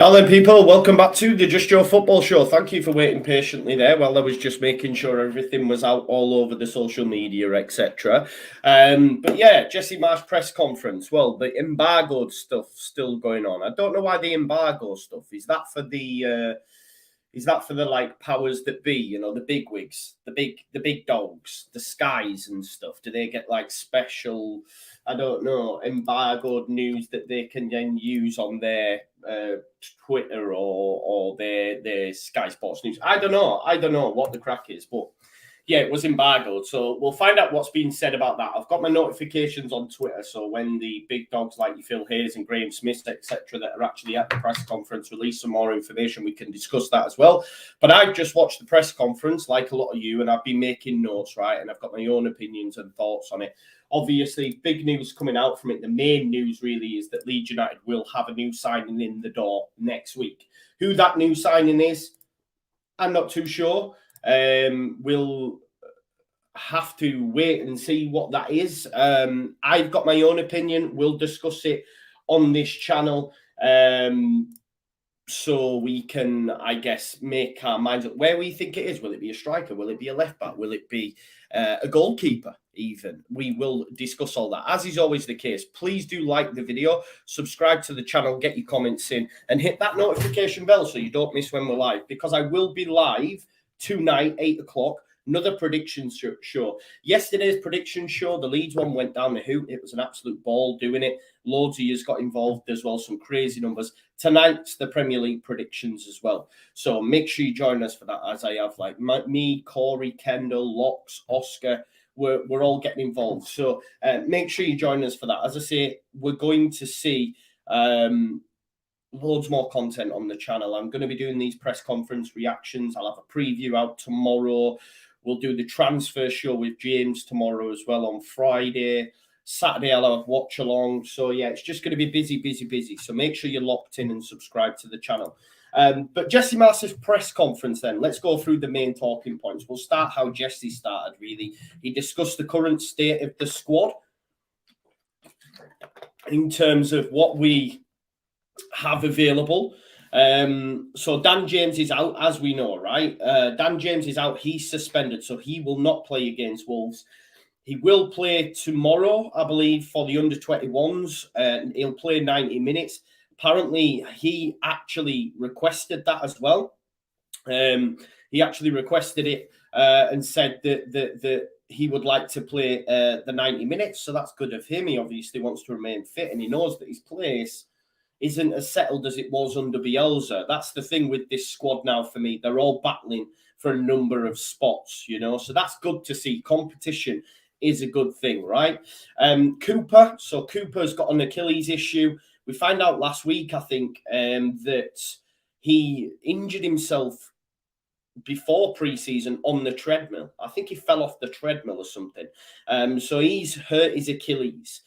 Hello, people. Welcome back to the Just Joe Football Show. Thank you for waiting patiently there while I was just making sure everything was out all over the social media, etc. But yeah, Jesse Marsch press conference. Well, the embargoed stuff still going on. I don't know why the embargo stuff is that for the like powers that be, you know, the big wigs, the big dogs, the skies and stuff? Do they get like special, I don't know, embargoed news that they can then use on their Twitter or their Sky Sports News? I don't know what the crack is, but yeah, it was embargoed. So we'll find out what's been said about that. I've got my notifications on Twitter, so when the big dogs like Phil Hayes and Graham Smith, etc., that are actually at the press conference release some more information, we can discuss that as well. But I've just watched the press conference, like a lot of you, and I've been making notes, right? And I've got my own opinions and thoughts on it. Obviously, big news coming out from it. The main news really is that Leeds United will have a new signing in the door next week. Who that new signing is, I'm not too sure. We'll have to wait and see what that is. I've got my own opinion. We'll discuss it on this channel. So we can, I guess, make our minds up where we think it is. Will it be a striker? Will it be a left back? Will it be a goalkeeper even? We will discuss all that. As is always the case, please do like the video, subscribe to the channel, get your comments in, and hit that notification bell so you don't miss when we're live, because I will be live tonight, 8 o'clock. Another prediction show. Yesterday's prediction show, the Leeds one, went down the hoot. It was an absolute ball doing it. Loads of yous got involved as well. Some crazy numbers. Tonight's the Premier League predictions as well. So make sure you join us for that, as I have like me, Corey, Kendall, Locks, Oscar. We're all getting involved. So make sure you join us for that. As I say, we're going to see loads more content on the channel. I'm going to be doing these press conference reactions. I'll have a preview out tomorrow. We'll do the transfer show with James tomorrow as well on Friday. Saturday, I'll have watch along. So, yeah, it's just going to be busy. So make sure you're locked in and subscribe to the channel. But Jesse Marsch's press conference then, let's go through the main talking points. We'll start how Jesse started, really. He discussed the current state of the squad in terms of what we have available. So Dan James is out, as we know, right? Dan James is out. He's suspended, so he will not play against Wolves. He will play tomorrow, I believe, for the under-21s. He'll play 90 minutes. Apparently, he actually requested that as well. He actually requested it and said that he would like to play the 90 minutes. So that's good of him. He obviously wants to remain fit, and he knows that his place isn't as settled as it was under Bielsa. That's the thing with this squad now for me. They're all battling for a number of spots, you know. So that's good to see. Competition is a good thing, right? Cooper. So Cooper's got an Achilles issue. We found out last week, I think, that he injured himself before pre-season on the treadmill. I think he fell off the treadmill or something. So he's hurt his Achilles.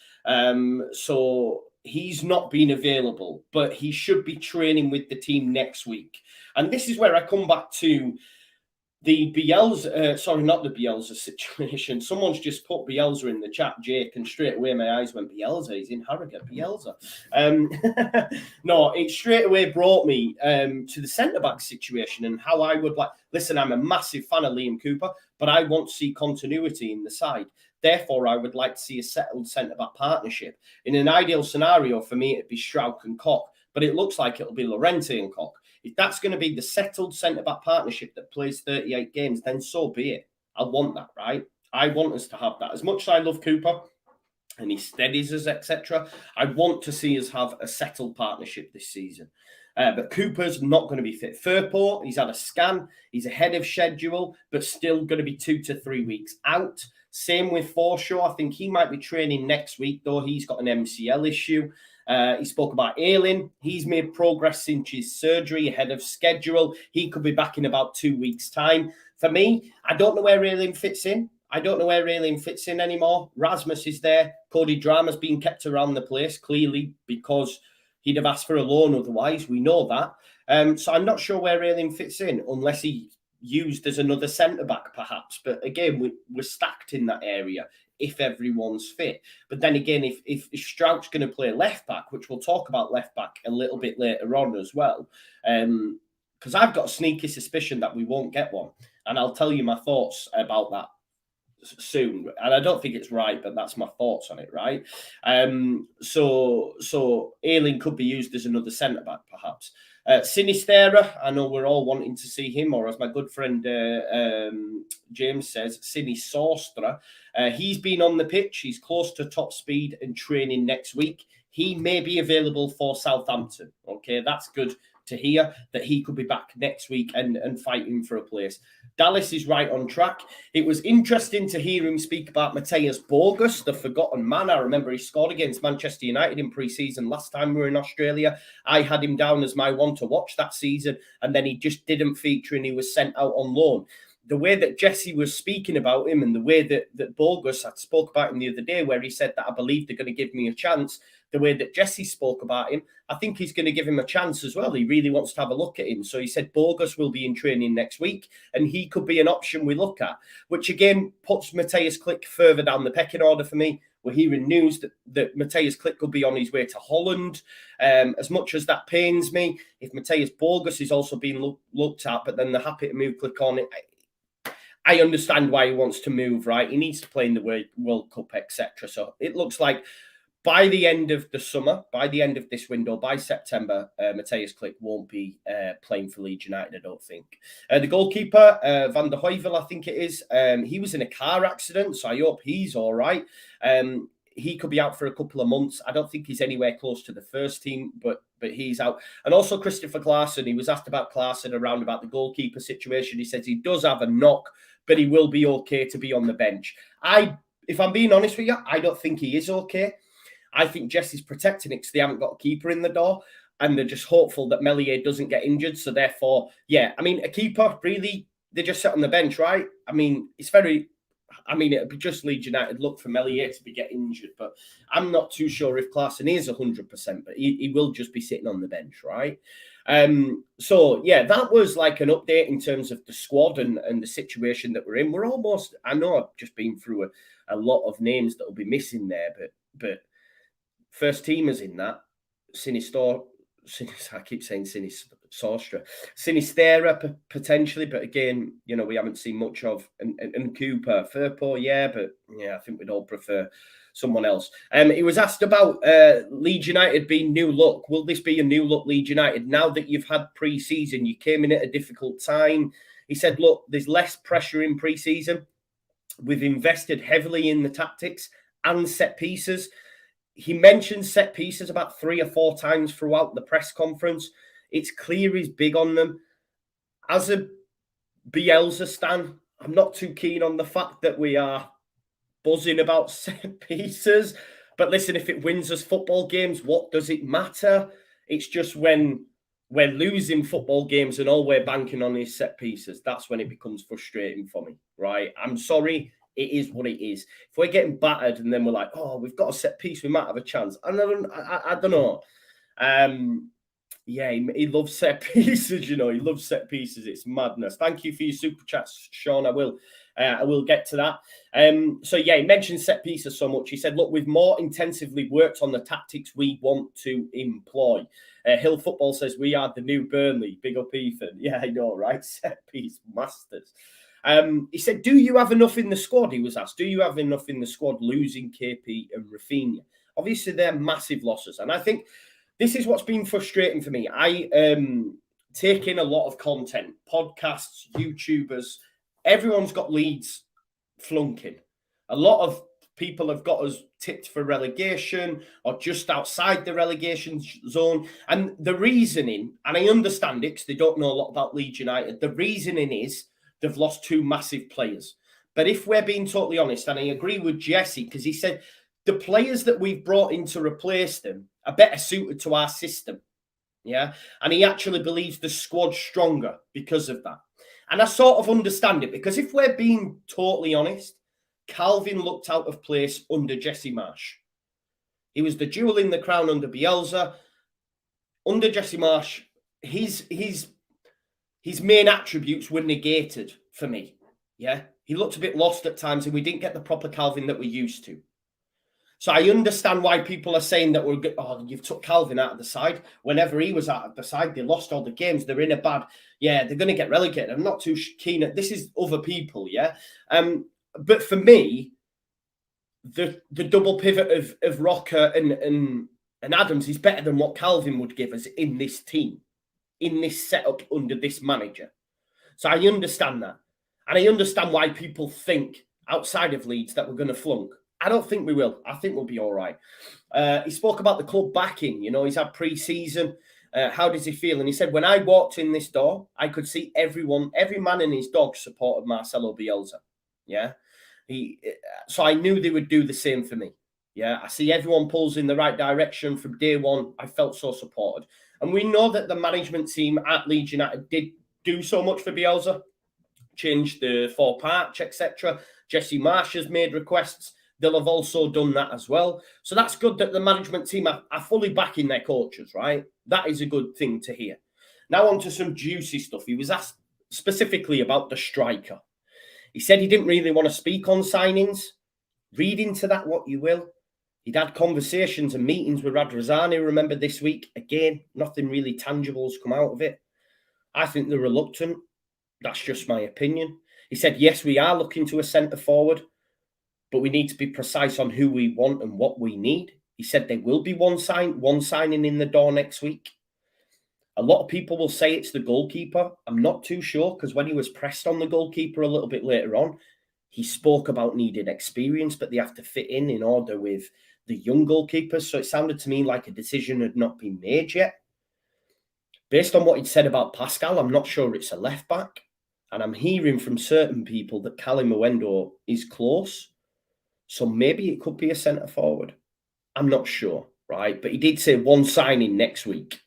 So he's not been available, but he should be training with the team next week. And this is where I come back to the Bielsa, not the Bielsa situation. Someone's just put Bielsa in the chat, Jake, and straight away my eyes went, Bielsa, he's in Harrogate, Bielsa. No, it straight away brought me to the centre-back situation and how I would like, listen, I'm a massive fan of Liam Cooper, but I want to see continuity in the side. Therefore, I would like to see a settled centre-back partnership. In an ideal scenario, for me, it'd be Strauch and Koch, but it looks like it'll be Llorente and Koch. If that's going to be the settled centre-back partnership that plays 38 games, then so be it. I want that, right? I want us to have that. As much as I love Cooper and he steadies us, etc., I want to see us have a settled partnership this season. But Cooper's not going to be fit. Firpo, he's had a scan. He's ahead of schedule, but still going to be 2 to 3 weeks out. Same with Forshaw. I think he might be training next week, though. He's got an MCL issue. He spoke about Ayling. He's made progress since his surgery ahead of schedule. He could be back in about 2 weeks' time. For me, I don't know where Ayling fits in. I don't know where Ayling fits in anymore. Rasmus is there. Cody Drama's being kept around the place, clearly, because he'd have asked for a loan otherwise. We know that. So I'm not sure where Ayling fits in, unless he used as another centre-back, perhaps. But again, we're stacked in that area. if everyone's fit. But then again, if Strout's going to play left back, which we'll talk about left back a little bit later on as well, because I've got a sneaky suspicion that we won't get one. And I'll tell you my thoughts about that soon. And I don't think it's right, but that's my thoughts on it, right? So Ayling could be used as another centre-back, perhaps. Sinistera, I know we're all wanting to see him, or as my good friend James says, Sinisostra. He's been on the pitch. He's close to top speed and training next week. He may be available for Southampton. Okay, that's good to hear that he could be back next week and fighting for a place. Dallas is right on track. It was interesting to hear him speak about Mateus Bogus, the forgotten man. I remember he scored against Manchester United in pre-season last time we were in Australia. I had him down as my one to watch that season, and then he just didn't feature and he was sent out on loan. The way that Jesse was speaking about him and the way that Bogus, I spoke about him the other day, where he said that I believe they're going to give me a chance. The way that Jesse spoke about him, I think he's going to give him a chance as well. He really wants to have a look at him. So he said Bogus will be in training next week and he could be an option we look at, which again puts Mateus Klick further down the pecking order for me. We're hearing news that Mateus Klick could be on his way to Holland. As much as that pains me, if Mateus Bogus is also being looked at, but then they're happy to move Klick on it, I understand why he wants to move, right? He needs to play in the World Cup, etc. So it looks like by the end of the summer, by the end of this window, by September, Mateus Klick won't be playing for Leeds United, I don't think. The goalkeeper, Van der Heuvel, I think it is, he was in a car accident, so I hope he's all right. He could be out for a couple of months. I don't think he's anywhere close to the first team, but he's out. And also Christopher Klaassen, he was asked about Klaassen around about the goalkeeper situation. He says he does have a knock, but he will be okay to be on the bench. If I'm being honest with you, I don't think he is okay. I think Jesse's protecting it because they haven't got a keeper in the door and they're just hopeful that Meslier doesn't get injured. So therefore, yeah, I mean, a keeper, really, they just sit on the bench, right? I mean, it'd be just Leeds United look for Meslier to be getting injured, but I'm not too sure if Klaassen is 100%, but he will just be sitting on the bench, right? So, yeah, that was like an update in terms of the squad and the situation that we're in. We're almost, I know I've just been through a lot of names that will be missing there, but first teamers in that, I keep saying Sinistera potentially, but again, you know, we haven't seen much of, and Cooper, Firpo, yeah, but yeah, I think we'd all prefer someone else. He was asked about Leeds United being new look. Will this be a new look Leeds United? Now that you've had pre-season, you came in at a difficult time. He said, look, there's less pressure in pre-season. We've invested heavily in the tactics and set pieces. He mentioned set pieces about 3 or 4 times throughout the press conference. It's clear he's big on them. As a Bielsa stan, I'm not too keen on the fact that we are buzzing about set pieces. But listen, if it wins us football games, what does it matter? It's just when we're losing football games and all we're banking on is set pieces, that's when it becomes frustrating for me, right? I'm sorry. It is what it is. If we're getting battered and then we're like, oh, we've got a set piece, we might have a chance. I don't know. Yeah, he loves set pieces, you know. He loves set pieces. It's madness. Thank you for your super chats, Sean. I will get to that. So, yeah, he mentioned set pieces so much. He said, look, we've more intensively worked on the tactics we want to employ. Hill Football says, we are the new Burnley. Big up, Ethan. Yeah, I know, right? Set piece masters. He said, do you have enough in the squad? He was asked, do you have enough in the squad losing KP and Rafinha? Obviously, they're massive losses. And I think this is what's been frustrating for me. I take in a lot of content, podcasts, YouTubers. Everyone's got Leeds flunking. A lot of people have got us tipped for relegation or just outside the relegation zone. And the reasoning, and I understand it because they don't know a lot about Leeds United, the reasoning is they've lost 2 massive players. But if we're being totally honest, and I agree with Jesse, because he said the players that we've brought in to replace them are better suited to our system. Yeah. And he actually believes the squad's stronger because of that. And I sort of understand it, because if we're being totally honest, Calvin looked out of place under Jesse Marsch. He was the jewel in the crown under Bielsa. Under Jesse Marsch, his main attributes were negated for me. Yeah, he looked a bit lost at times, and we didn't get the proper Calvin that we're used to. So I understand why people are saying that you've took Calvin out of the side. Whenever he was out of the side, they lost all the games. They're in a bad, they're going to get relegated. I'm not too keen at this. Is other people, yeah. But for me, the double pivot of Rocker and Adams is better than what Calvin would give us in this team, in this setup under this manager. So I understand that, and I understand why people think outside of Leeds that we're going to flunk. I don't think we will. I think we'll be all right. He spoke about the club backing. He's had pre-season. How does he feel? And he said, when I walked in this door, I could see every man and his dog supported Marcelo Bielsa. Yeah. So I knew they would do the same for me. Yeah. I see everyone pulls in the right direction from day one. I felt so supported. And we know that the management team at Leeds United did do so much for Bielsa. Changed the 4-patch, etc. Jesse Marsch has made requests. They'll have also done that as well. So that's good that the management team are fully backing their coaches, right? That is a good thing to hear. Now on to some juicy stuff. He was asked specifically about the striker. He said he didn't really want to speak on signings. Read into that what you will. He'd had conversations and meetings with Radrizzani, remember, this week. Again, nothing really tangible has come out of it. I think they're reluctant. That's just my opinion. He said, yes, we are looking to a centre forward, but we need to be precise on who we want and what we need. He said there will be one signing in the door next week. A lot of people will say it's the goalkeeper. I'm not too sure, because when he was pressed on the goalkeeper a little bit later on, he spoke about needing experience, but they have to fit in order with the young goalkeepers. So it sounded to me like a decision had not been made yet. Based on what he'd said about Pascal, I'm not sure it's a left back. And I'm hearing from certain people that Callum Owendo is close. So maybe it could be a centre forward. I'm not sure, right? But he did say one signing next week.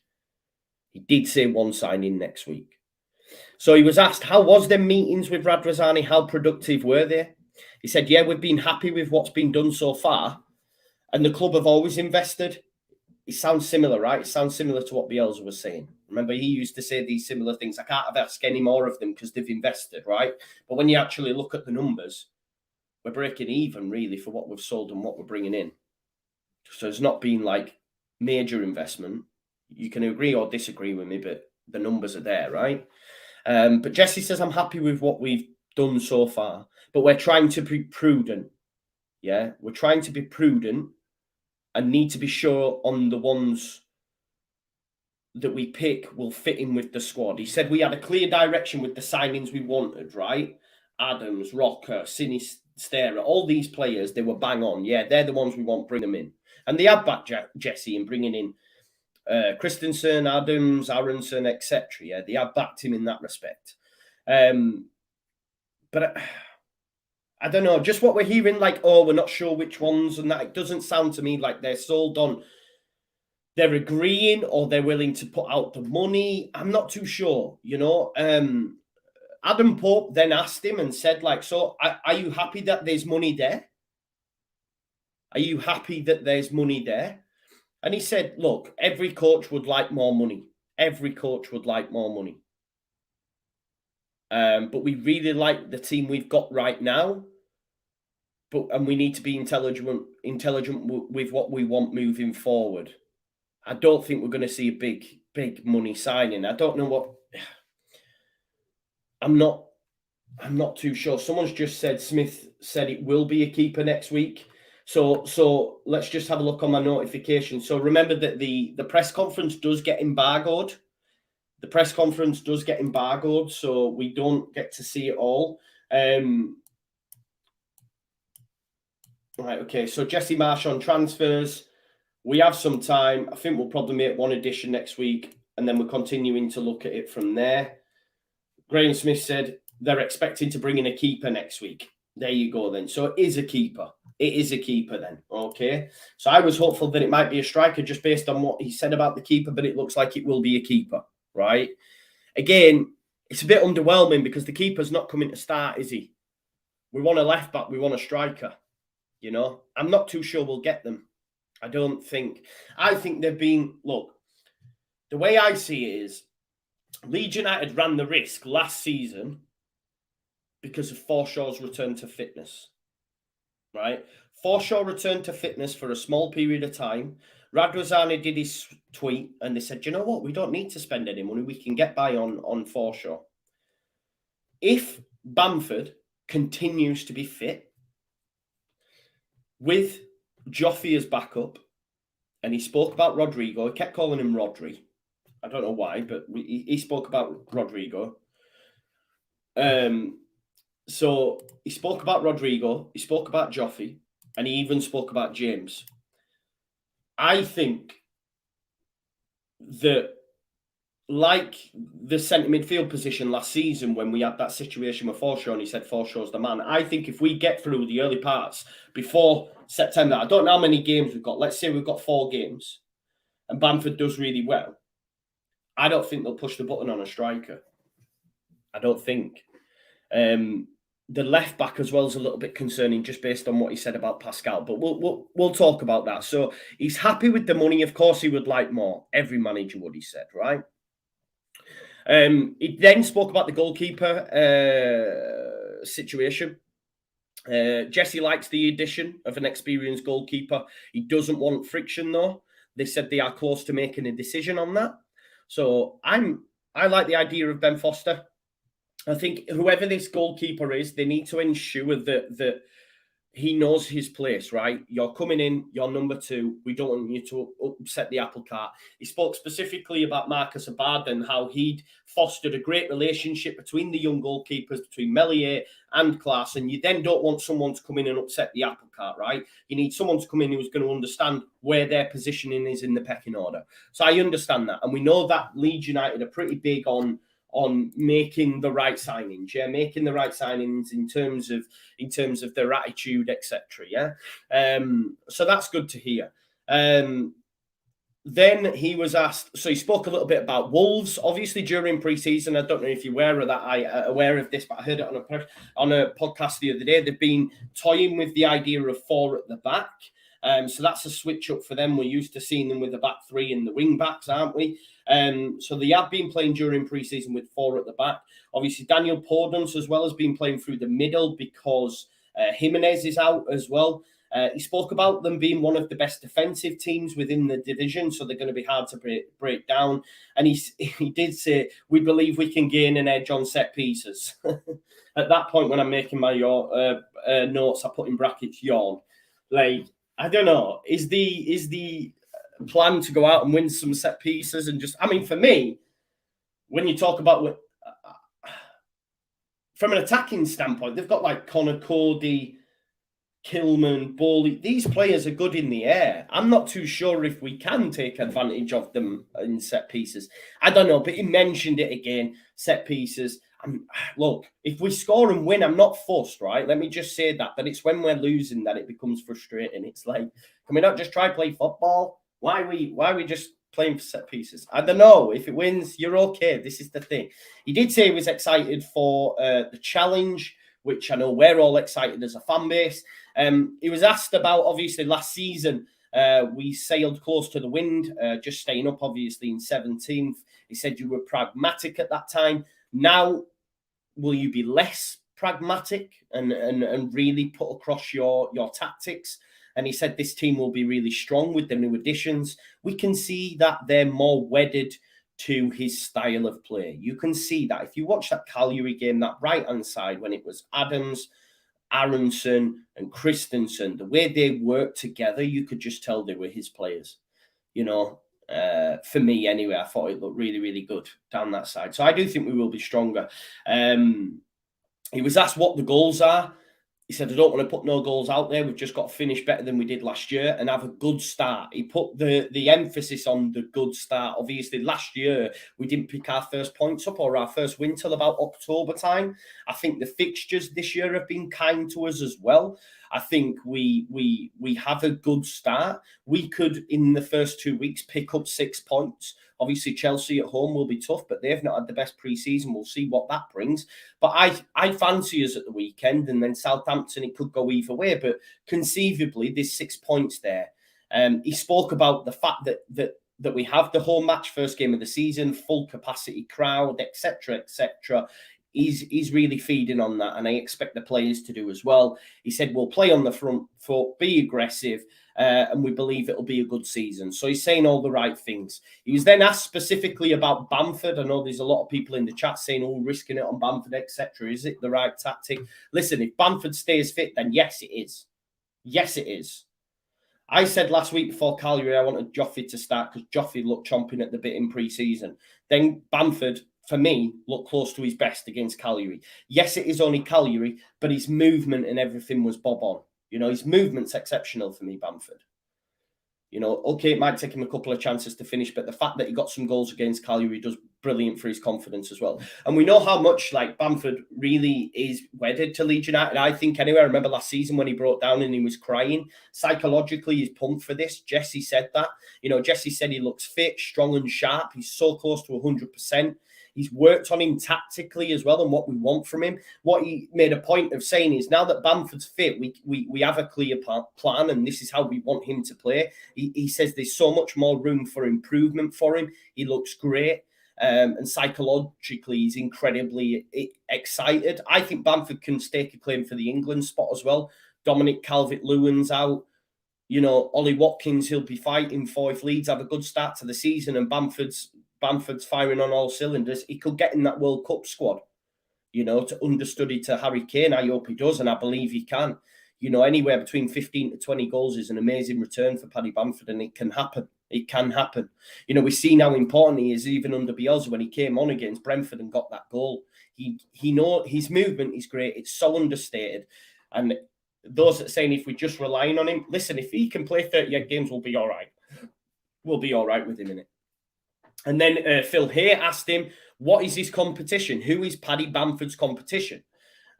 So he was asked, how was their meetings with Radrizzani? How productive were they? He said, yeah, we've been happy with what's been done so far. And the club have always invested. It sounds similar, right? It sounds similar to what Bielsa was saying. Remember, he used to say these similar things. I can't ask any more of them because they've invested, right? But when you actually look at the numbers, we're breaking even, really, for what we've sold and what we're bringing in. So it's not been like major investment. You can agree or disagree with me, but the numbers are there, right? But Jesse says, I'm happy with what we've done so far, but we're trying to be prudent. Yeah, we're trying to be prudent and need to be sure on the ones that we pick will fit in with the squad. He said we had a clear direction with the signings we wanted, right? Adams, Rocker, Sinisterra, all these players, they were bang on. Yeah, they're the ones we want, bring them in. And they had back Jesse in bringing in Christensen, Adams, Aronson, etc. Yeah, they have backed him in that respect. But I don't know, just what we're hearing, like, oh, we're not sure which ones, and that, it doesn't sound to me like they're sold on, they're agreeing or they're willing to put out the money. I'm not too sure, Adam Pope then asked him and said, like, so are you happy that there's money there? Are you happy that there's money there? And he said, look, every coach would like more money. Every coach would like more money. But we really like the team we've got right now. And we need to be intelligent with what we want moving forward. I don't think we're going to see a big money signing. I don't know what. I'm not too sure. Someone's just said Smith said it will be a keeper next week. So let's just have a look on my notification. So remember that the press conference does get embargoed. The press conference does get embargoed, so we don't get to see it all. Right, okay. So Jesse Marsch on transfers. We have some time. I think we'll probably make one edition next week, and then we're continuing to look at it from there. Graham Smith said they're expecting to bring in a keeper next week. There you go then. So it is a keeper. It is a keeper then. Okay. So I was hopeful that it might be a striker just based on what he said about the keeper, but it looks like it will be a keeper, right? Again, it's a bit underwhelming because the keeper's not coming to start, is he? We want a left back. We want a striker. I'm not too sure we'll get them. I think they've been, look, the way I see it is Leeds United ran the risk last season because of Forshaw's return to fitness, right? Forshaw returned to fitness for a small period of time. Radrizzani did his tweet and they said, you know what? We don't need to spend any money. We can get by on Forshaw. If Bamford continues to be fit with Joffy as backup, and he spoke about Rodrigo, he kept calling him Rodri. I don't know why, but he spoke about Rodrigo. So he spoke about Rodrigo, he spoke about Joffy, and he even spoke about James. I think that, like the centre midfield position last season when we had that situation with Forshaw and he said Forshaw's the man, I think if we get through the early parts before September, I don't know how many games we've got. Let's say we've got 4 games and Bamford does really well. I don't think they'll push the button on a striker. I don't think. The left back as well is a little bit concerning just based on what he said about Pascal, but we'll talk about that. So he's happy with the money. Of course, he would like more. Every manager would, he said, right? He then spoke about the goalkeeper situation. Jesse likes the addition of an experienced goalkeeper. He doesn't want friction, though. They said they are close to making a decision on that. So I like the idea of Ben Foster. I think whoever this goalkeeper is, they need to ensure that he knows his place, right? You're coming in, you're number 2. We don't want you to upset the apple cart. He spoke specifically about Marcus Abad and how he'd fostered a great relationship between the young goalkeepers, between Meslier and Klaas. And you then don't want someone to come in and upset the apple cart, right? You need someone to come in who's going to understand where their positioning is in the pecking order. So I understand that. And we know that Leeds United are pretty big on making the right signings, making the right signings in terms of their attitude, etc. So that's good to hear. Then he was asked, so he spoke a little bit about Wolves, obviously during pre-season. I don't know if you're aware of that. Aware of this, but I heard it on a podcast the other day. They've been toying with the idea of 4 at the back. So that's a switch up for them. We're used to seeing them with the back 3 and the wing backs, aren't we? So they have been playing during pre-season with 4 at the back. Obviously, Daniel Podence as well has been playing through the middle because Jimenez is out as well. He spoke about them being one of the best defensive teams within the division, so they're going to be hard to break down. And he did say, we believe we can gain an edge on set pieces. At that point, when I'm making my notes, I put in brackets yawn. Like, I don't know, is the plan to go out and win some set pieces and just, I mean, for me, when you talk about from an attacking standpoint, they've got like Connor Cody, Kilman, Bowley. These players are good in the air. I'm not too sure if we can take advantage of them in set pieces. I don't know, but he mentioned it again, set pieces. Look, if we score and win, I'm not fussed, right? Let me just say that. But it's when we're losing that it becomes frustrating. It's like, can we not just try play football? Why are we just playing for set pieces? I don't know. If it wins, you're okay. This is the thing. He did say he was excited for the challenge, which I know we're all excited as a fan base. He was asked about, obviously, last season, we sailed close to the wind, just staying up, obviously, in 17th. He said you were pragmatic at that time. Now, will you be less pragmatic and really put across your tactics? And he said this team will be really strong with the new additions. We can see that they're more wedded to his style of play. You can see that. If you watch that Cagliari game, that right-hand side, when it was Adams, Aronson and Christensen, the way they worked together, you could just tell they were his players. You know, for me anyway, I thought it looked really, really good down that side. So I do think we will be stronger. He was asked what the goals are. He said, I don't want to put no goals out there. We've just got to finish better than we did last year and have a good start. He put the emphasis on the good start. Obviously, last year, we didn't pick our first points up or our first win till about October time. I think the fixtures this year have been kind to us as well. I think we have a good start. We could, in the first 2 weeks, pick up 6 points. Obviously, Chelsea at home will be tough, but they've not had the best pre-season. We'll see what that brings. But I fancy us at the weekend, and then Southampton, it could go either way. But conceivably, there's 6 points there. He spoke about the fact that we have the home match, first game of the season, full capacity crowd, etc., etc. he's really feeding on that, and I expect the players to do as well. He said, we'll play on the front foot, be aggressive, and we believe it'll be a good season. So he's saying all the right things. He was then asked specifically about Bamford. I know there's a lot of people in the chat saying, oh, risking it on Bamford, etc. Is it the right tactic? Listen, if Bamford stays fit, then yes, it is. Yes, it is. I said last week before Cagliari, I wanted JUSTJOE to start because JUSTJOE looked chomping at the bit in pre-season. Then Bamford, for me, looked close to his best against Cagliari. Yes, it is only Cagliari, but his movement and everything was bob on. You know, his movement's exceptional for me, Bamford. You know, okay, it might take him a couple of chances to finish, but the fact that he got some goals against Cagliari does brilliant for his confidence as well. And we know how much, like, Bamford really is wedded to Leeds United. I think, anyway, I remember last season when he broke down and he was crying. Psychologically, he's pumped for this. Jesse said that. You know, Jesse said he looks fit, strong and sharp. He's so close to 100%. He's worked on him tactically as well and what we want from him. What he made a point of saying is now that Bamford's fit, we have a clear plan and this is how we want him to play. He says there's so much more room for improvement for him. He looks great. And psychologically, he's incredibly excited. I think Bamford can stake a claim for the England spot as well. Dominic Calvert-Lewin's out. You know, Ollie Watkins, he'll be fighting for if Leeds have a good start to the season and Bamford's firing on all cylinders. He could get in that World Cup squad, you know, to understudy to Harry Kane. I hope he does, and I believe he can. You know, anywhere between 15 to 20 goals is an amazing return for Paddy Bamford, and it can happen. It can happen. You know, we see how important he is even under Bielsa when he came on against Brentford and got that goal. He know his movement is great. It's so understated. And those that are saying if we're just relying on him, listen, if he can play 38 games, we'll be all right. We'll be all right with him in it. And then Phil Hay asked him, what is his competition? Who is Paddy Bamford's competition?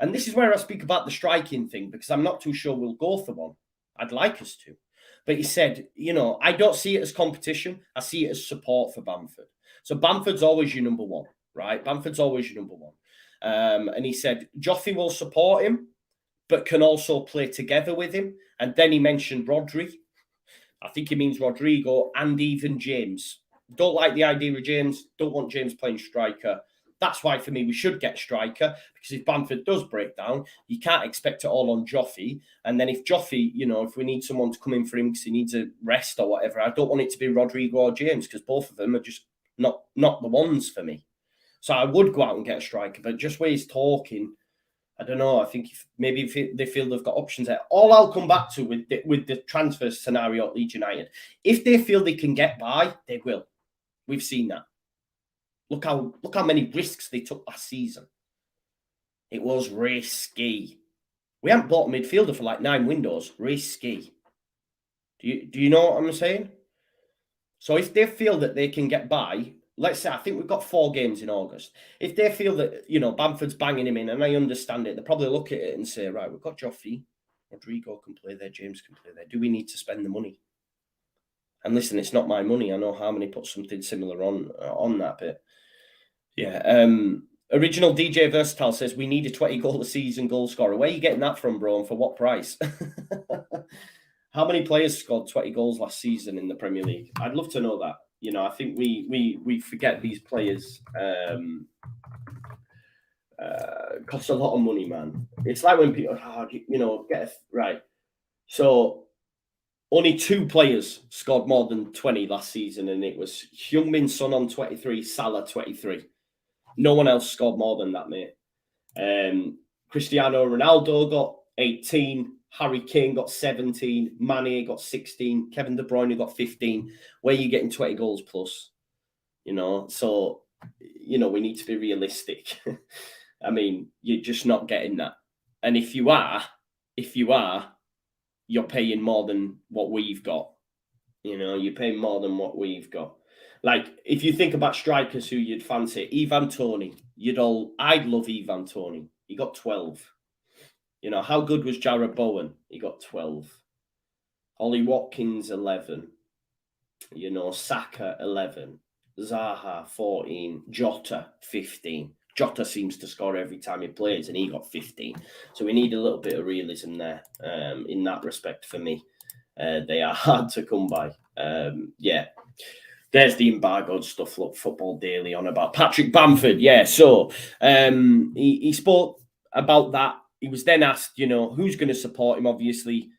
And this is where I speak about the striking thing, because I'm not too sure we'll go for one. I'd like us to. But he said, you know, I don't see it as competition. I see it as support for Bamford. So Bamford's always your number one, right? Bamford's always your number one. And he said, JUSTJOE will support him, but can also play together with him. And then he mentioned Rodri. I think he means Rodrigo and even James. Don't like the idea of James. Don't want James playing striker. That's why, for me, we should get striker, because if Bamford does break down, you can't expect it all on JUSTJOE. And then if JUSTJOE, you know, if we need someone to come in for him because he needs a rest or whatever, I don't want it to be Rodrigo or James, because both of them are just not the ones for me. So I would go out and get a striker, but just where he's talking, I don't know. I think if they feel they've got options there. All I'll come back to with the transfer scenario at Leeds United, if they feel they can get by, they will. We've seen that. Look how many risks they took last season. It was risky. We haven't bought a midfielder for like 9 windows. Risky. Do you know what I'm saying? So if they feel that they can get by, let's say, I think we've got 4 games in August. If they feel that, you know, Bamford's banging him in, and I understand it, they'll probably look at it and say, right, we've got JUSTJOE. Rodrigo can play there. James can play there. Do we need to spend the money? And listen, it's not my money. I know Harmony put something similar on that bit. Yeah. Original DJ Versatile says we need a 20 goal a season goal scorer. Where are you getting that from, bro? And for what price? How many players scored 20 goals last season in the Premier League? I'd love to know that. You know, I think we forget these players cost a lot of money, man. It's like when people, you know, right. So only 2 players scored more than 20 last season, and it was Heung-min Son on 23, Salah 23. No one else scored more than that, mate. Cristiano Ronaldo got 18. Harry Kane got 17. Mane got 16. Kevin De Bruyne got 15. Where are you getting 20 goals plus? You know, so, you know, we need to be realistic. I mean, you're just not getting that. And if you are, you're paying more than what we've got. You know, you're paying more than what we've got. Like, if you think about strikers who you'd fancy, Ivan Toney, I'd love Ivan Toney. He got 12. You know, how good was Jarrod Bowen? He got 12. Ollie Watkins, 11. You know, Saka, 11. Zaha, 14. Jota, 15. Jota seems to score every time he plays, and he got 15. So we need a little bit of realism there in that respect for me. They are hard to come by. Yeah. There's the embargoed stuff. Look, Football Daily on about Patrick Bamford. Yeah, so he spoke about that. He was then asked, who's going to support him. Obviously,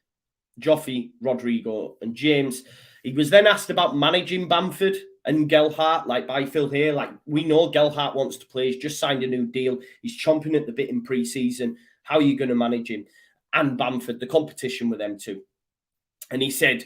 Joffy, Rodrigo, and James. He was then asked about managing Bamford and Gelhardt, like by Phil here. Like, we know Gelhardt wants to play. He's just signed a new deal. He's chomping at the bit in pre-season. How are you going to manage him? And Bamford, the competition with them too. And he said,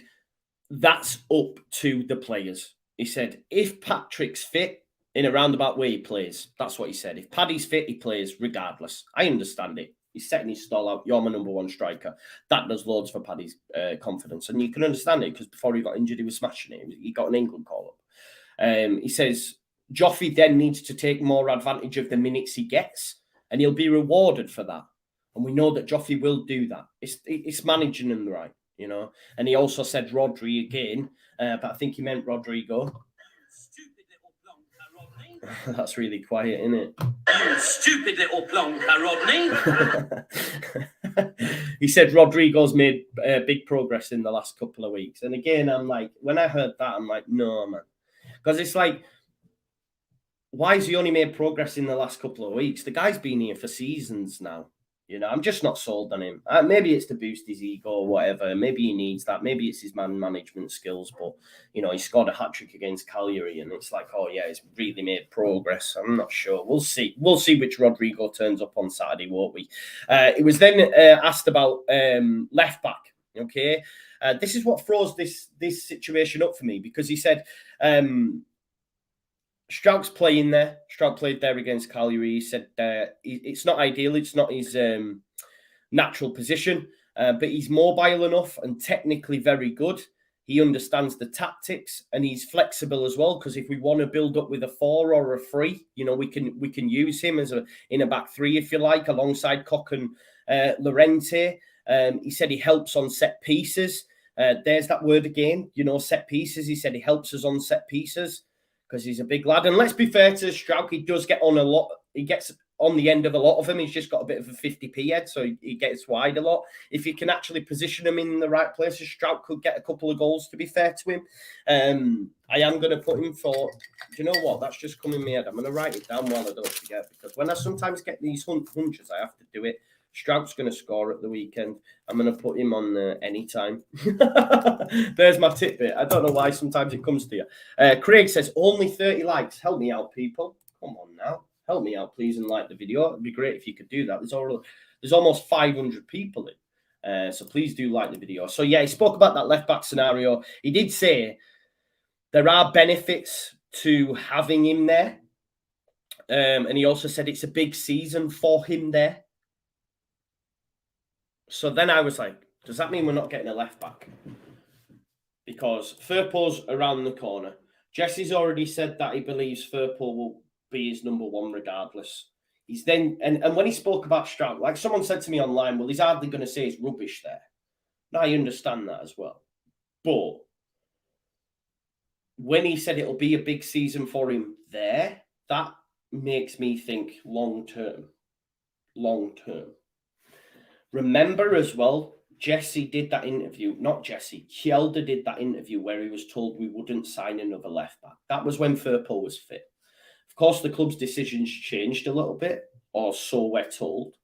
that's up to the players. He said, if Patrick's fit in a roundabout way, he plays. That's what he said. If Paddy's fit, he plays regardless. I understand it. He's setting his stall out. You're my number one striker. That does loads for Paddy's confidence. And you can understand it because before he got injured, he was smashing it. He got an England call-up. He says, Joffy then needs to take more advantage of the minutes he gets, and he'll be rewarded for that. And we know that Joffy will do that. It's managing him right, And he also said Rodri again, but I think he meant Rodrigo. Stupid little plonker, Rodney. That's really quiet, isn't it? You stupid little plonker, Rodney. He said Rodrigo's made big progress in the last couple of weeks. And again, I'm like, when I heard that, I'm like, no, man. Because it's like, why has he only made progress in the last couple of weeks? The guy's been here for seasons now. I'm just not sold on him. Maybe it's to boost his ego or whatever. Maybe he needs that. Maybe it's his man management skills. But, he scored a hat-trick against Cagliari, and it's like, oh, yeah, he's really made progress. I'm not sure. We'll see. We'll see which Rodrigo turns up on Saturday, won't we? It was then asked about left-back, okay? This is what throws this situation up for me, because he said... Strouk's playing there. Strouk played there against Cagliari. He said it's not ideal. It's not his natural position, but he's mobile enough and technically very good. He understands the tactics and he's flexible as well, because if we want to build up with a 4 or a 3, we can use him as in a back 3, if you like, alongside Koch and Llorente. He said he helps on set pieces. There's that word again, set pieces. He said he helps us on set pieces, because he's a big lad. And let's be fair to Strouk, he does get on a lot. He gets on the end of a lot of them. He's just got a bit of a 50p head, so he gets wide a lot. If you can actually position him in the right places, Strouk could get a couple of goals, to be fair to him. I am going to put him for... Do you know what? That's just come in my head. I'm going to write it down while I don't forget, because when I sometimes get these hunches, I have to do it. Strouk's going to score at the weekend. I'm going to put him on anytime. There's my tidbit. I don't know why sometimes it comes to you. Craig says, only 30 likes. Help me out, people. Come on now. Help me out, please, and like the video. It'd be great if you could do that. There's almost 500 people in. So please do like the video. So, yeah, he spoke about that left-back scenario. He did say there are benefits to having him there. And he also said it's a big season for him there. So then I was like, does that mean we're not getting a left back? Because Firpo's around the corner. Jesse's already said that he believes Firpo will be his number 1 regardless. He's then, and when he spoke about Strouk, like someone said to me online, well, he's hardly going to say it's rubbish there. Now, I understand that as well. But when he said it'll be a big season for him there, that makes me think long-term. Long-term. Remember as well, Jesse did that interview, not Jesse, Kjelda did that interview where he was told we wouldn't sign another left back. That was when Firpo was fit. Of course, the club's decisions changed a little bit, or so we're told.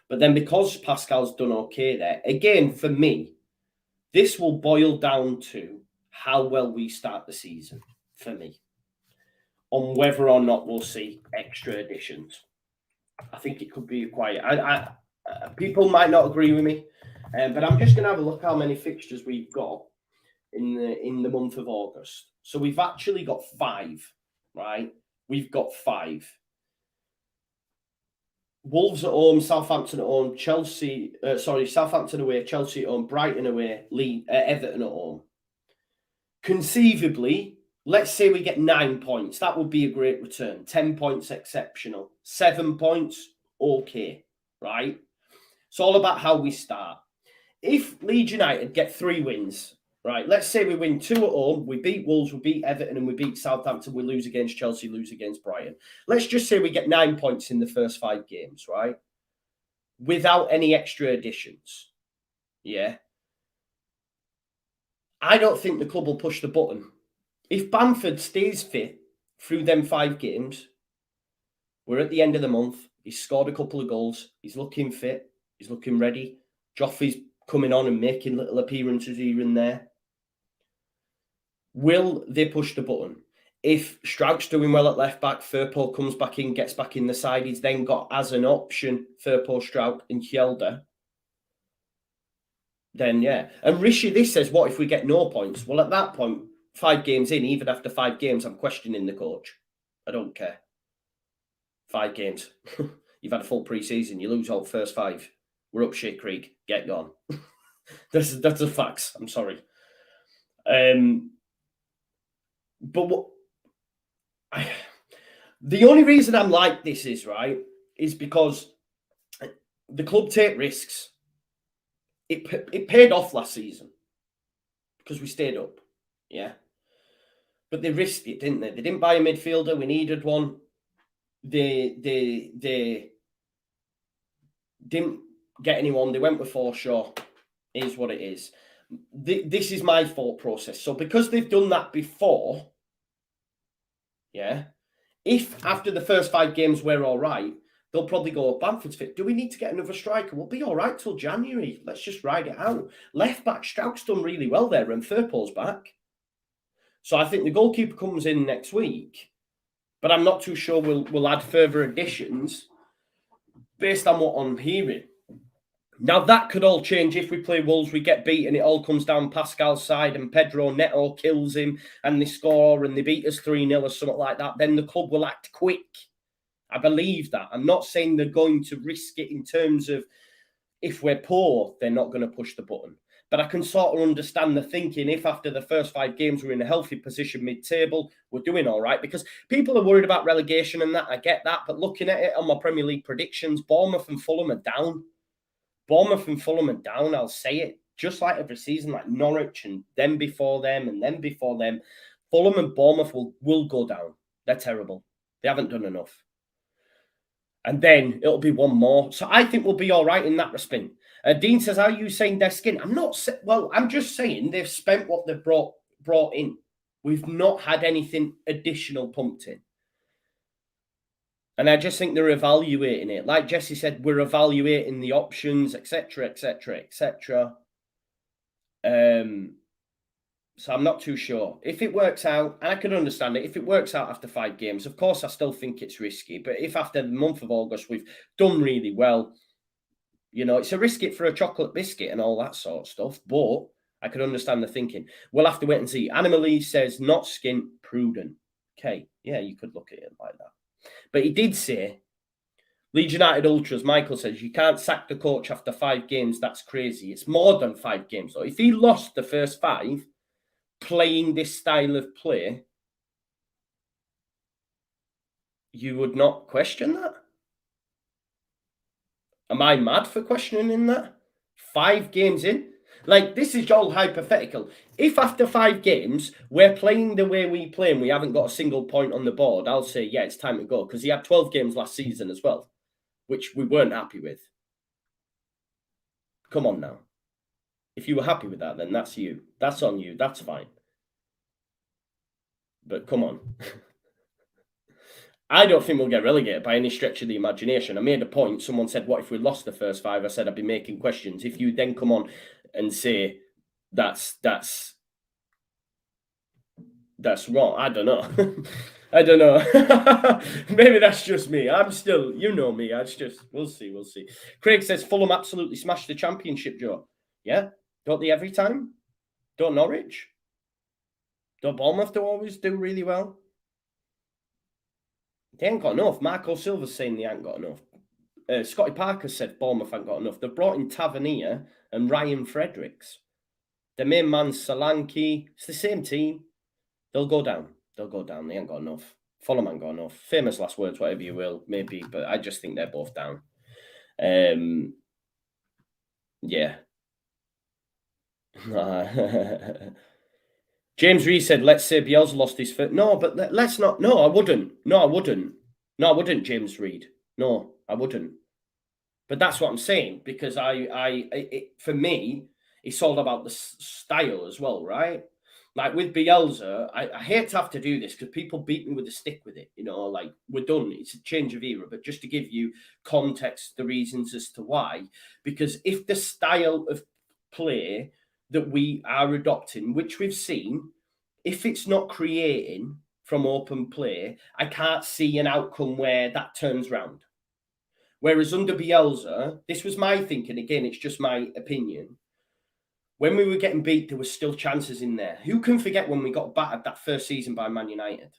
But then because Pascal's done okay there, again, for me, this will boil down to how well we start the season, for me, on whether or not we'll see extra additions. I think it could be quite... people might not agree with me, but I'm just going to have a look how many fixtures we've got in the month of August. So we've actually got 5, right? We've got 5. Wolves at home, Southampton at home, Southampton away, Chelsea at home, Brighton away, Everton at home. Conceivably, let's say we get 9 points. That would be a great return. 10 points, exceptional. 7 points, okay, right? It's all about how we start. If Leeds United get 3 wins, right, let's say we win 2 at home, we beat Wolves, we beat Everton, and we beat Southampton, we lose against Chelsea, lose against Brighton. Let's just say we get 9 points in the first 5 games, right? Without any extra additions. Yeah. I don't think the club will push the button if Bamford stays fit through them 5 games, we're at the end of the month. He's scored a couple of goals. He's looking fit. He's looking ready. Joffrey's coming on and making little appearances here and there. Will they push the button? If Struik's doing well at left back, Firpo comes back in, gets back in the side. He's then got as an option Firpo, Struik, and Kjelder. Then, yeah. And Rishi, this says, what if we get no points? Well, at that point, 5 games in, even after 5 games, I'm questioning the coach. I don't care. 5 games. You've had a full pre-season. You lose all first 5. We're up shit creek. Get gone. That's the facts. I'm sorry. But the only reason I'm like this is because the club take risks. It paid off last season because we stayed up, yeah. But they risked it, didn't they? They didn't buy a midfielder. We needed one. They didn't get anyone. They went with Forshaw. Is what it is. This is my thought process. So because they've done that before, yeah, if after the first 5 games we're all right, they'll probably go, Bamford's fit. Do we need to get another striker? We'll be all right till January. Let's just ride it out. Left back, Struik's done really well there and Firpo's back. So I think the goalkeeper comes in next week, but I'm not too sure we'll add further additions based on what I'm hearing. Now, that could all change if we play Wolves, we get beaten, it all comes down Pascal's side and Pedro Neto kills him and they score and they beat us 3-0 or something like that. Then the club will act quick. I believe that. I'm not saying they're going to risk it in terms of if we're poor, they're not going to push the button. But I can sort of understand the thinking if after the first 5 games we're in a healthy position mid-table, we're doing all right. Because people are worried about relegation and that. I get that. But looking at it on my Premier League predictions, Bournemouth and Fulham are down. Bournemouth and Fulham are down, I'll say it. Just like every season, like Norwich and then before them and then before them. Fulham and Bournemouth will go down. They're terrible. They haven't done enough. And then it'll be one more. So I think we'll be all right in that respect. Dean says, are you saying their skin? I'm just saying they've spent what they've brought in. We've not had anything additional pumped in. And I just think they're evaluating it. Like Jesse said, we're evaluating the options, etc., etc., etc. So I'm not too sure. If it works out, and I can understand it, if it works out after 5 games, of course I still think it's risky. But if after the month of August we've done really well, you know, it's a risk it for a chocolate biscuit and all that sort of stuff. But I can understand the thinking. We'll have to wait and see. Animalee says, not skint, prudent. Okay, yeah, you could look at it like that. But he did say, Leeds United Ultras, Michael says, you can't sack the coach after 5 games. That's crazy. It's more than 5 games, though. If he lost the first 5 playing this style of play, you would not question that? Am I mad for questioning that? 5 games in? Like, this is all hypothetical. If after 5 games, we're playing the way we play and we haven't got a single point on the board, I'll say, yeah, it's time to go. Because he had 12 games last season as well, which we weren't happy with. Come on now. If you were happy with that, then that's you. That's on you. That's fine. But come on. I don't think we'll get relegated by any stretch of the imagination. I made a point. Someone said, what if we lost the first 5? I said, I'd be making questions. If you then come on and say that's wrong, I don't know. I don't know. Maybe that's just me. I'm still, you know me. We'll see. Craig says, Fulham absolutely smashed the championship, Joe. Yeah? Don't they every time? Don't Norwich? Don't Bournemouth always do really well? They ain't got enough. Marco Silva's saying they ain't got enough. Scotty Parker said Bournemouth ain't got enough. They've brought in Tavernier and Ryan Fredericks. The main man's Solanke. It's the same team. They'll go down. They ain't got enough. Fulham ain't got enough. Famous last words, whatever you will, maybe. But I just think they're both down. Yeah. James Rees said, let's say Bielsa lost his foot. No, but let's not. No, I wouldn't. No, I wouldn't, James Reed. No, I wouldn't. But that's what I'm saying, because for me, it's all about the style as well, right? Like with Bielsa, I hate to have to do this because people beat me with a stick with it. Like we're done. It's a change of era. But just to give you context, the reasons as to why, because if the style of play that we are adopting, which we've seen, if it's not creating from open play, I can't see an outcome where that turns round. Whereas under Bielsa, this was my thinking. Again, it's just my opinion. When we were getting beat, there were still chances in there. Who can forget when we got battered that first season by Man United?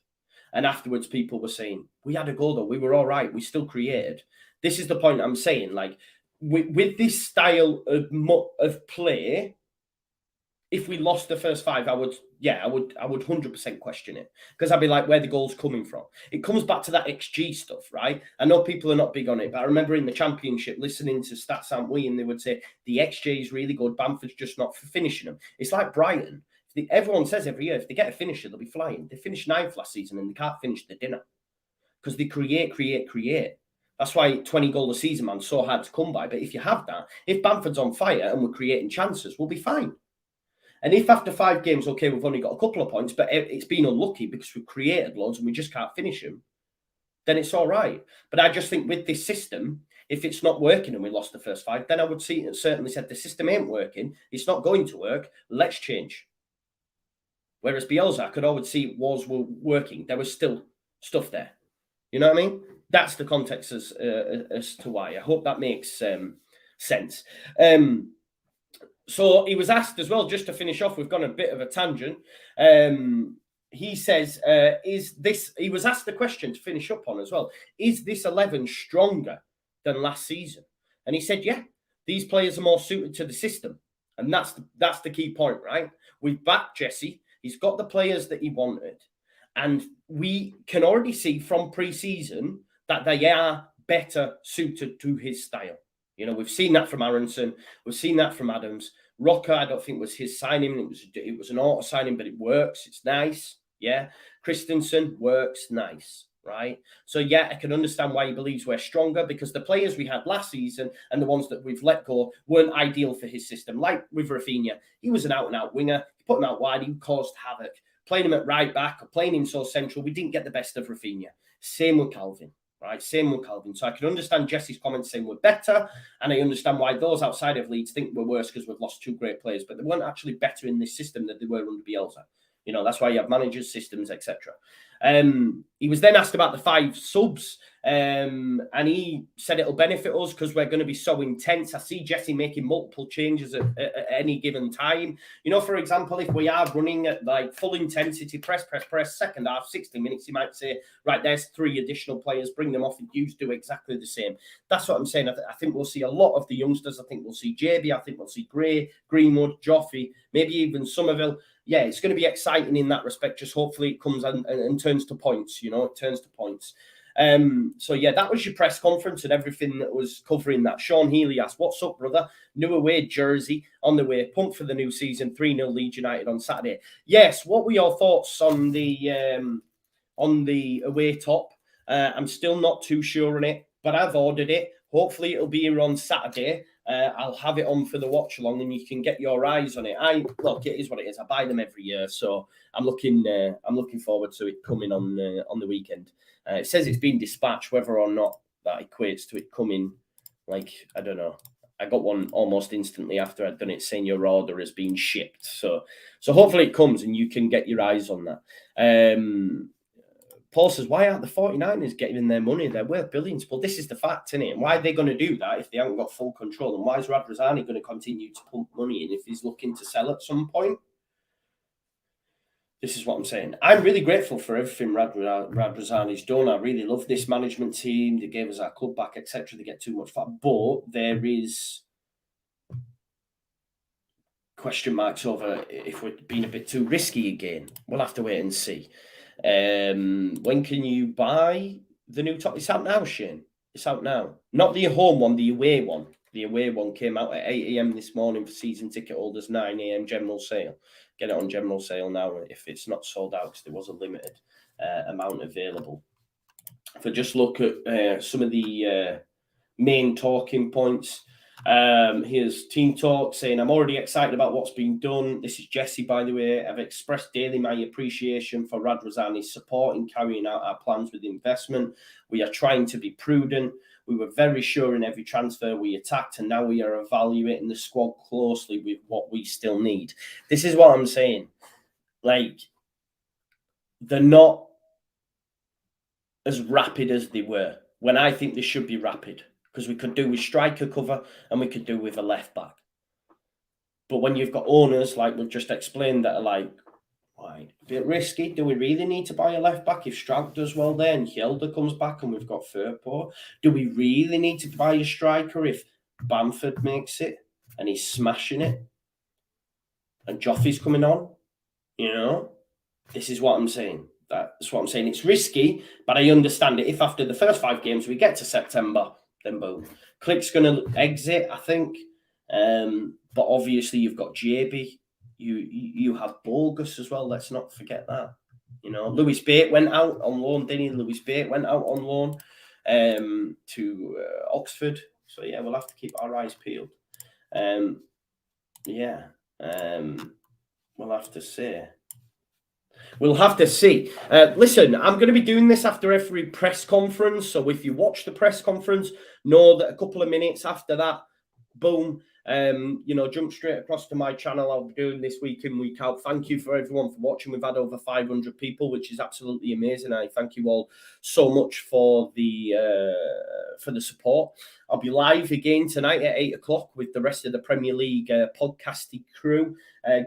And afterwards, people were saying, we had a goal, though. We were all right. We still created. This is the point I'm saying. Like, with this style of play, if we lost the first 5, I would 100% question it, because I'd be like, where the goal's coming from. It comes back to that XG stuff, right? I know people are not big on it, but I remember in the Championship listening to Stats Aren't We, and they would say the XG is really good. Bamford's just not for finishing them. It's like Brighton. Everyone says every year, if they get a finisher, they'll be flying. They finished 9th last season and they can't finish the dinner because they create. That's why 20 goal a season, man, so hard to come by. But if you have that, if Bamford's on fire and we're creating chances, we'll be fine. And if after 5 games, okay, we've only got a couple of points, but it's been unlucky because we've created loads and we just can't finish them, then it's all right. But I just think with this system, if it's not working and we lost the first 5, then I would certainly said the system ain't working. It's not going to work. Let's change. Whereas Bielsa, I could always see was working. There was still stuff there. You know what I mean? That's the context as to why. I hope that makes sense. So he was asked as well, just to finish off, we've gone a bit of a tangent. He says, he was asked the question to finish up on as well, is this 11 stronger than last season? And he said, yeah, these players are more suited to the system. And that's the key point, right? We've backed Jesse. He's got the players that he wanted. And we can already see from pre-season that they are better suited to his style. We've seen that from Aronson. We've seen that from Adams. Rocker, I don't think was his signing. It was an auto signing, but it works. It's nice. Yeah. Christensen works nice, right? So, yeah, I can understand why he believes we're stronger, because the players we had last season and the ones that we've let go weren't ideal for his system. Like with Rafinha, he was an out-and-out winger. He put him out wide. He caused havoc. Playing him at right back or playing him so central, we didn't get the best of Rafinha. Same with Calvin. Right, same with Calvin. So I can understand Jesse's comments saying we're better, and I understand why those outside of Leeds think we're worse because we've lost 2 great players, but they weren't actually better in this system than they were under Bielsa. That's why you have managers, systems, etc. He was then asked about the 5 subs, and he said it'll benefit us because we're going to be so intense. I see Jesse making multiple changes at any given time. For example, if we are running at like full intensity, press, second half, 60 minutes, he might say, right, there's 3 additional players, bring them off, and you do exactly the same. That's what I'm saying. I think we'll see a lot of the youngsters. I think we'll see JB. I think we'll see Gray, Greenwood, Joffrey, maybe even Somerville. Yeah, it's going to be exciting in that respect. Just hopefully it comes and turns to points, it turns to points. So, yeah, that was your press conference and everything that was covering that. Sean Healy asked, what's up, brother? New away jersey on the way. Pumped for the new season. 3-0 Leeds United on Saturday. Yes, what were your thoughts on the away top? I'm still not too sure on it, but I've ordered it. Hopefully it'll be here on Saturday. I'll have it on for the watch along, and you can get your eyes on it. Look, it is what it is. I buy them every year, so I'm looking forward to it coming on the weekend. It says it's been dispatched. Whether or not that equates to it coming, like, I don't know. I got one almost instantly after I'd done it, saying your order has been shipped. So hopefully it comes and you can get your eyes on that. Paul says, why aren't the 49ers getting their money? They're worth billions. Well, this is the fact, isn't it? And why are they going to do that if they haven't got full control? And why is Radrizzani going to continue to pump money in if he's looking to sell at some point? This is what I'm saying. I'm really grateful for everything Radrizzani's done. I really love this management team. They gave us our club back, etc. They get too much fat. But there is question marks over if we're being a bit too risky again. We'll have to wait and see. When can you buy the new top? It's out now, Shane. It's out now. Not the home one, the away one. The away one came out at 8 a.m. this morning for season ticket holders, 9 a.m. general sale. Get it on general sale now if it's not sold out, because there was a limited amount available. If I just look at some of the main talking points, Here's Team Talk saying, I'm already excited about what's been done. This is Jesse, by the way. I've expressed daily my appreciation for Radrazani's support in carrying out our plans with investment. We are trying to be prudent. We were very sure in every transfer we attacked, and now we are evaluating the squad closely with what we still need. This is what I'm saying. Like, they're not as rapid as they were, when I think they should be rapid, because we could do with striker cover and we could do with a left back. But when you've got owners, like we've just explained, that are like, right, a bit risky. Do we really need to buy a left back if Strauch does well there and Hjelde comes back and we've got Firpo? Do we really need to buy a striker if Bamford makes it and he's smashing it and Joffrey's coming on? You know, this is what I'm saying. That's what I'm saying. It's risky, but I understand it. If after the first 5 games we get to September, then boom. Click's going to exit, I think. But obviously you've got JB. You have Bogus as well. Let's not forget that. You know, Lewis Bate went out on loan, didn't he? Lewis Bate went out on loan to Oxford. So, yeah, we'll have to keep our eyes peeled. We'll have to say. We'll have to see. Listen, I'm going to be doing this after every press conference. So if you watch the press conference, know that a couple of minutes after that, boom, jump straight across to my channel. I'll be doing this week in, week out. Thank you for everyone for watching. We've had over 500 people, which is absolutely amazing. I thank you all so much for the support. I'll be live again tonight at 8 o'clock with the rest of the Premier League podcasting crew,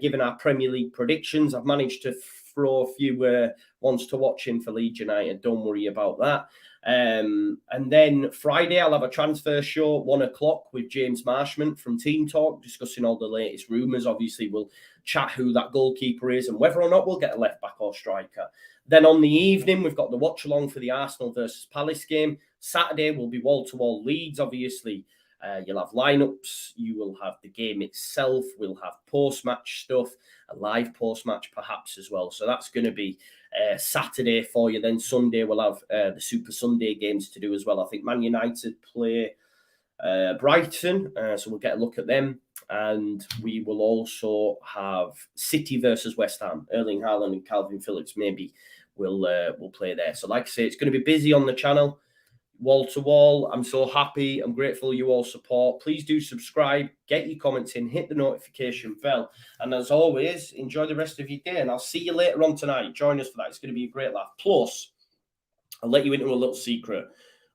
giving our Premier League predictions. I've managed to throw a few ones to watch in for Leeds United. Don't worry about that. And then Friday, I'll have a transfer show at 1 o'clock with James Marshman from Team Talk, discussing all the latest rumours. Obviously, we'll chat who that goalkeeper is and whether or not we'll get a left back or striker. Then on the evening, we've got the watch along for the Arsenal versus Palace game. Saturday will be wall-to-wall Leeds, obviously. You'll have lineups. You will have the game itself. We'll have post-match stuff, a live post-match perhaps as well. So that's going to be Saturday for you. Then Sunday we'll have the Super Sunday games to do as well. I think Man United play Brighton, so we'll get a look at them. And we will also have City versus West Ham. Erling Haaland and Calvin Phillips maybe will play there. So like I say, it's going to be busy on the channel. Wall to wall. I'm so happy. I'm grateful you all support. Please do subscribe, get your comments in, hit the notification bell. And as always, enjoy the rest of your day. And I'll see you later on tonight. Join us for that. It's going to be a great laugh. Plus, I'll let you into a little secret.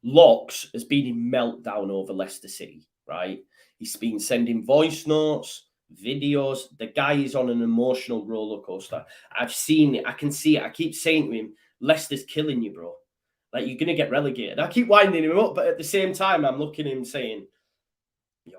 Locks has been in meltdown over Leicester City, right? He's been sending voice notes, videos. The guy is on an emotional roller coaster. I've seen it. I can see it. I keep saying to him, Leicester's killing you, bro. Like, you're going to get relegated. I keep winding him up, but at the same time, I'm looking at him saying,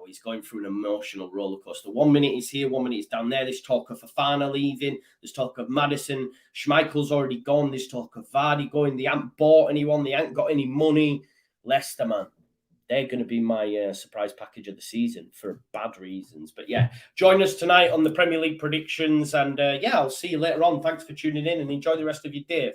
he's going through an emotional roller coaster. 1 minute he's here, 1 minute he's down there. There's talk of Fofana leaving. There's talk of Maddison. Schmeichel's already gone. There's talk of Vardy going. They haven't bought anyone. They haven't got any money. Leicester, man, they're going to be my surprise package of the season for bad reasons. But yeah, join us tonight on the Premier League predictions. And I'll see you later on. Thanks for tuning in and enjoy the rest of your day.